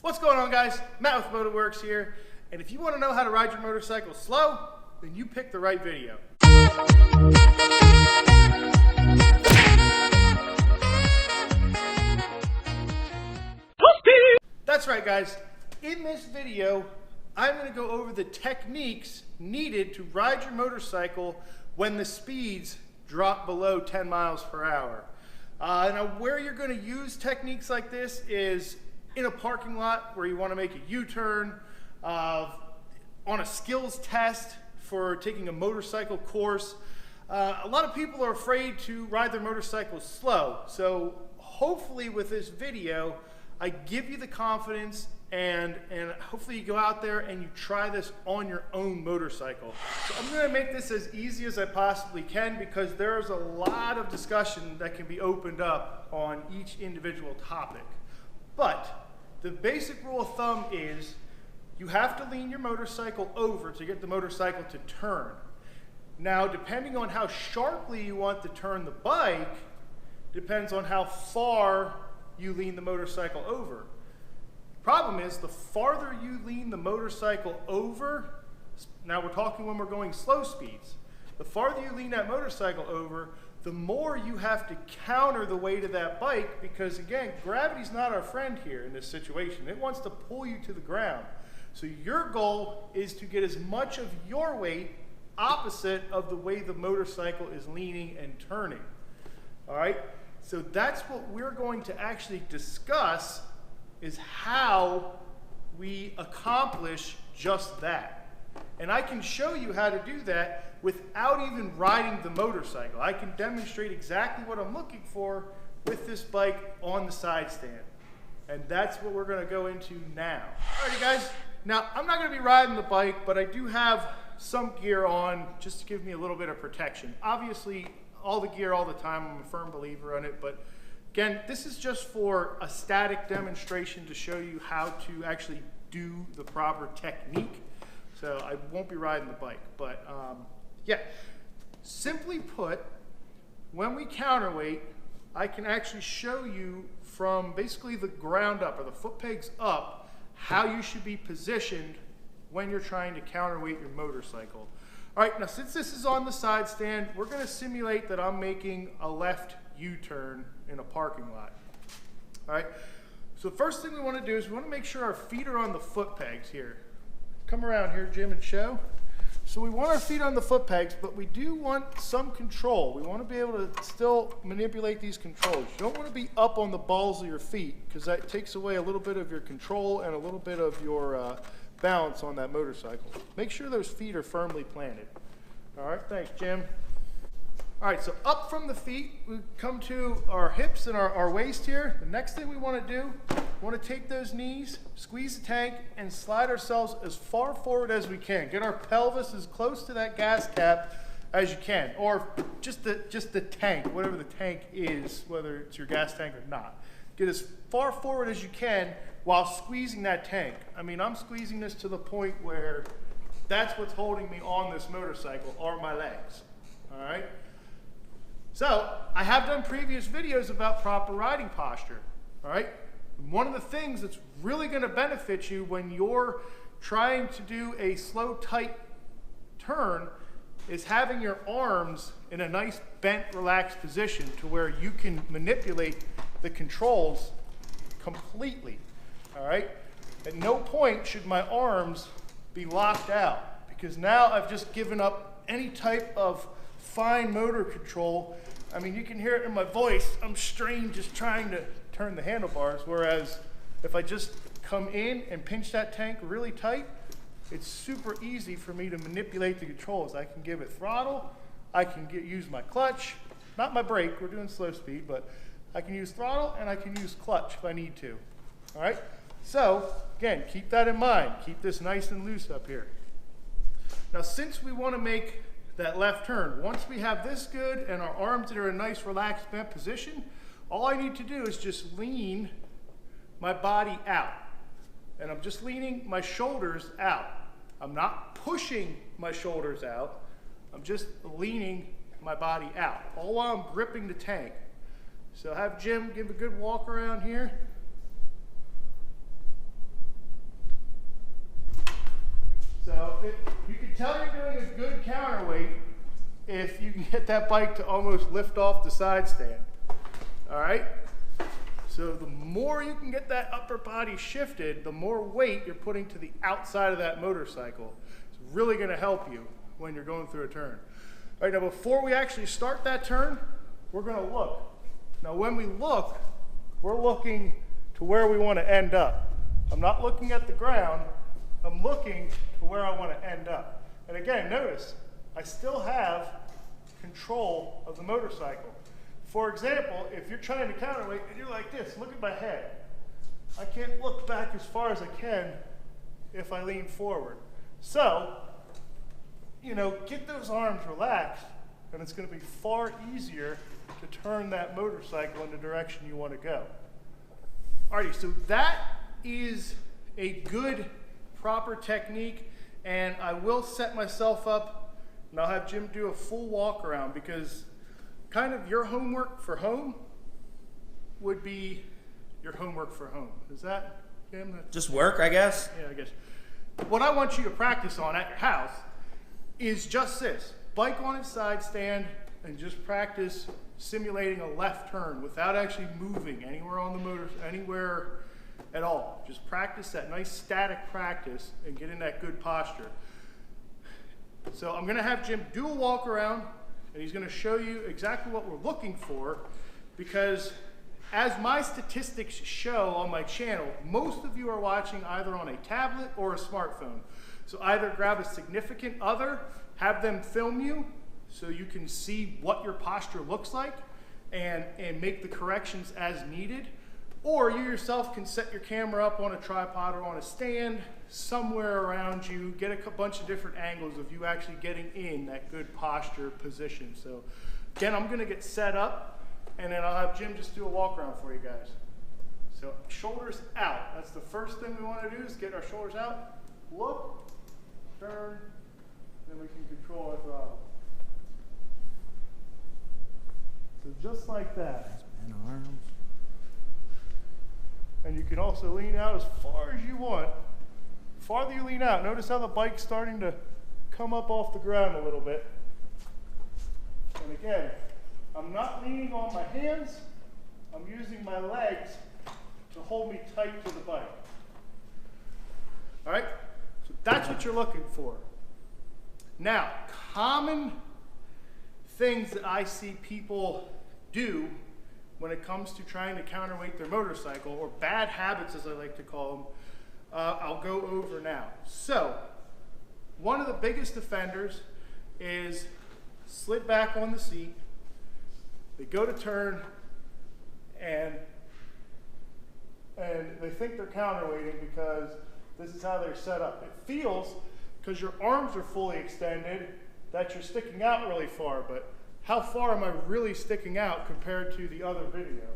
What's going on, guys? Matt with Motorworks here, and if you want to know how to ride your motorcycle slow, then you picked the right video. That's right, guys. In this video, I'm going to go over the techniques needed to ride your motorcycle when the speeds drop below 10 miles per hour. Now, where you're going to use techniques like this is in a parking lot where you want to make a U-turn, on a skills test for taking a motorcycle course. A lot of people are afraid to ride their motorcycles slow, so hopefully with this video I give you the confidence and hopefully you go out there and you try this on your own motorcycle. So I'm going to make this as easy as I possibly can because there's a lot of discussion that can be opened up on each individual topic. But the basic rule of thumb is you have to lean your motorcycle over to get the motorcycle to turn. Now, depending on how sharply you want to turn the bike, depends on how far you lean the motorcycle over. Problem is, the farther you lean the motorcycle over, now we're talking when we're going slow speeds, the farther you lean that motorcycle over, the more you have to counter the weight of that bike because, again, gravity's not our friend here in this situation. It wants to pull you to the ground. So your goal is to get as much of your weight opposite of the way the motorcycle is leaning and turning. All right? So that's what we're going to actually discuss, is how we accomplish just that. And I can show you how to do that without even riding the motorcycle. I can demonstrate exactly what I'm looking for with this bike on the side stand. And that's what we're going to go into now. Alrighty, guys. Now, I'm not going to be riding the bike, but I do have some gear on just to give me a little bit of protection. Obviously, all the gear all the time, I'm a firm believer in it, but again, this is just for a static demonstration to show you how to actually do the proper technique. So I won't be riding the bike, but yeah, simply put, when we counterweight, I can actually show you from basically the ground up or the foot pegs up how you should be positioned when you're trying to counterweight your motorcycle. All right, now since this is on the side stand, we're going to simulate that I'm making a left U-turn in a parking lot. All right, so the first thing we want to do is we want to make sure our feet are on the foot pegs here. Come around here, Jim, and show. So we want our feet on the foot pegs, but we do want some control. We want to be able to still manipulate these controls. You don't want to be up on the balls of your feet because that takes away a little bit of your control and a little bit of your balance on that motorcycle. Make sure those feet are firmly planted. All right, thanks, Jim. All right, so up from the feet, we come to our hips and our waist here. The next thing we want to do, we want to take those knees, squeeze the tank, and slide ourselves as far forward as we can. Get our pelvis as close to that gas cap as you can, or just the tank, whatever the tank is, whether it's your gas tank or not. Get as far forward as you can while squeezing that tank. I mean, I'm squeezing this to the point where that's what's holding me on this motorcycle, are my legs. All right? So, I have done previous videos about proper riding posture, all right? One of the things that's really going to benefit you when you're trying to do a slow, tight turn is having your arms in a nice bent, relaxed position to where you can manipulate the controls completely, all right? At no point should my arms be locked out because now I've just given up any type of fine motor control. I mean, you can hear it in my voice. I'm strained just trying to turn the handlebars, whereas if I just come in and pinch that tank really tight, it's super easy for me to manipulate the controls. I can give it throttle, I can use my clutch, not my brake, we're doing slow speed, but I can use throttle and I can use clutch if I need to. All right, so again, keep that in mind. Keep this nice and loose up here. Now, since we want to make that left turn, once we have this good and our arms are in a nice relaxed bent position, all I need to do is just lean my body out. And I'm just leaning my shoulders out. I'm not pushing my shoulders out. I'm just leaning my body out, all while I'm gripping the tank. So have Jim give a good walk around here. So you can tell you're doing a good counterweight if you can get that bike to almost lift off the side stand. All right? So the more you can get that upper body shifted, the more weight you're putting to the outside of that motorcycle. It's really going to help you when you're going through a turn. All right, now before we actually start that turn, we're going to look. Now when we look, we're looking to where we want to end up. I'm not looking at the ground, I'm looking to where I want to end up. And again, notice, I still have control of the motorcycle. For example, if you're trying to counterweight and you're like this, look at my head. I can't look back as far as I can if I lean forward. So, you know, get those arms relaxed and it's going to be far easier to turn that motorcycle in the direction you want to go. Alrighty, so that is a good, proper technique, and I will set myself up and I'll have Jim do a full walk around, because kind of your homework for home would be your homework for home. Is that, Jim? Just work, I guess? Yeah, I guess. What I want you to practice on at your house is just this. Bike on its side stand and just practice simulating a left turn without actually moving anywhere on the motor, anywhere at all. Just practice that nice static practice and get in that good posture. So I'm gonna have Jim do a walk around, and he's going to show you exactly what we're looking for, because as my statistics show on my channel, most of you are watching either on a tablet or a smartphone. So either grab a significant other, have them film you so you can see what your posture looks like and make the corrections as needed, or you yourself can set your camera up on a tripod or on a stand somewhere around you, get a bunch of different angles of you actually getting in that good posture position. So again, I'm going to get set up and then I'll have Jim just do a walk around for you guys. So shoulders out. That's the first thing we want to do, is get our shoulders out, look, turn, then we can control our throttle. So just like that. And arms. And you can also lean out as far as you want. The farther you lean out, notice how the bike's starting to come up off the ground a little bit. And again, I'm not leaning on my hands, I'm using my legs to hold me tight to the bike. All right, so that's what you're looking for. Now, common things that I see people do when it comes to trying to counterweight their motorcycle, or bad habits as I like to call them, I'll go over now. So, one of the biggest offenders is slid back on the seat, they go to turn, and they think they're counterweighting because this is how they're set up. It feels, because your arms are fully extended, that you're sticking out really far, but how far am I really sticking out compared to the other video?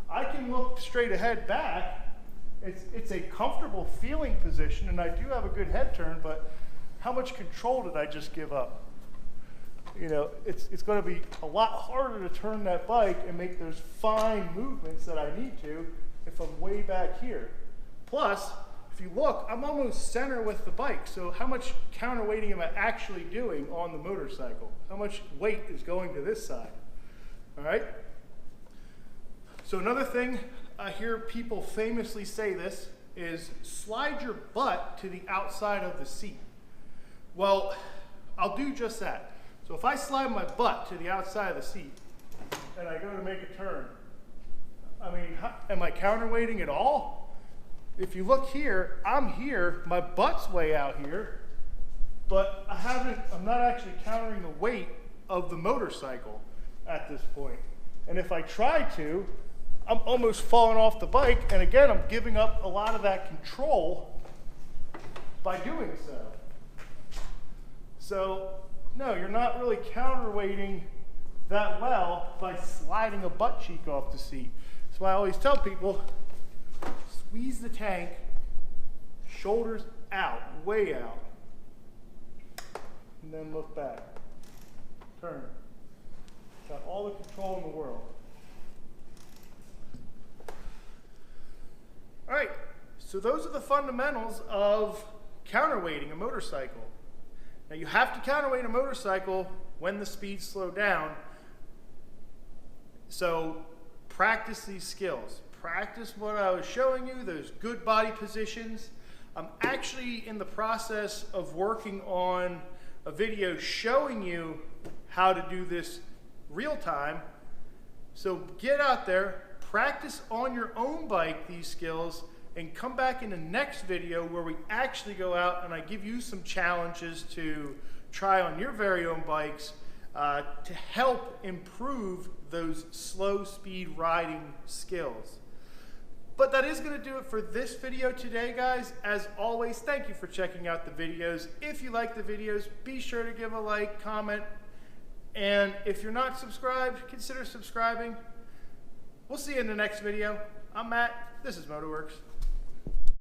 I can look straight ahead back. It's a comfortable feeling position, and I do have a good head turn, but how much control did I just give up? You know, it's going to be a lot harder to turn that bike and make those fine movements that I need to if I'm way back here. Plus, if you look, I'm almost center with the bike, so how much counterweighting am I actually doing on the motorcycle? How much weight is going to this side? All right? So another thing I hear people famously say this is slide your butt to the outside of the seat. Well, I'll do just that. So if I slide my butt to the outside of the seat and I go to make a turn, I mean, am I counterweighting at all? If you look here, I'm here, my butt's way out here, but I'm not actually countering the weight of the motorcycle at this point. And if I try to, I'm almost falling off the bike, and again, I'm giving up a lot of that control by doing so. So, no, you're not really counterweighting that well by sliding a butt cheek off the seat. That's why I always tell people, squeeze the tank, shoulders out, way out, and then look back. Turn. Got all the control in the world. All right, so those are the fundamentals of counterweighting a motorcycle. Now you have to counterweight a motorcycle when the speeds slow down. So practice these skills. Practice what I was showing you, those good body positions. I'm actually in the process of working on a video showing you how to do this real time. So get out there, practice on your own bike these skills, and come back in the next video where we actually go out and I give you some challenges to try on your very own bikes to help improve those slow speed riding skills. But that is going to do it for this video today, guys. As always, thank you for checking out the videos. If you like the videos, be sure to give a like, comment, and if you're not subscribed, consider subscribing. We'll see you in the next video. I'm Matt. This is Motorworks.